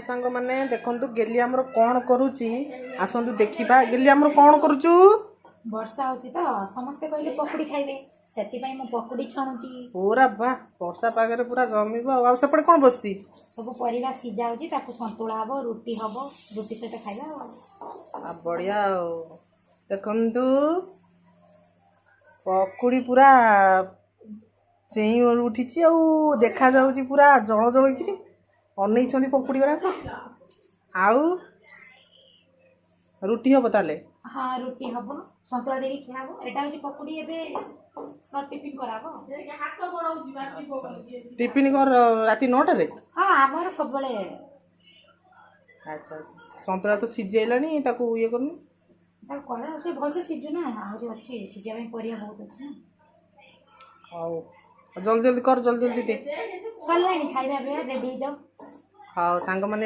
सांग माने देखंतु गेली हमर कोन करूची आसंतु देखिबा गेली हमर कोन करूचू वर्षा होची तो समस्त कहले पकड़ी खाइबे सेति पई मु पकड़ी छणुची पूरा वाह वर्षा पागरे पूरा जमीबो आ सेपटे कोन बससी सब परिवार सिजा होची ताकू संतुला हबो रुटी सहित खाइबा आ बढ़िया देखंतु पकुड़ी पूरा चेई उठिची आ देखा जाउची पूरा जळ जळ कि अनै छंदी पकुड़ी वाला आउ रुटी हबो ताले हाँ रुटी हबो संतुला देरी खियाबो एटा होची पकड़ी एबे सर्ट टिफिन कराबो टिफिन कर राती 9 रे हाँ हमर सब बळे अच्छा अच्छा संतरा तो सिझेलानी ताकू ये करनी ता करा से भल से सिजु ना आउरी अछि सिजिया में परिया बहुत अछि ना हाउ जल्दी जल्दी कर जल्दी जल्दी दे सरलानी खाइबा बे रेडी जाओ हाउ सांग माने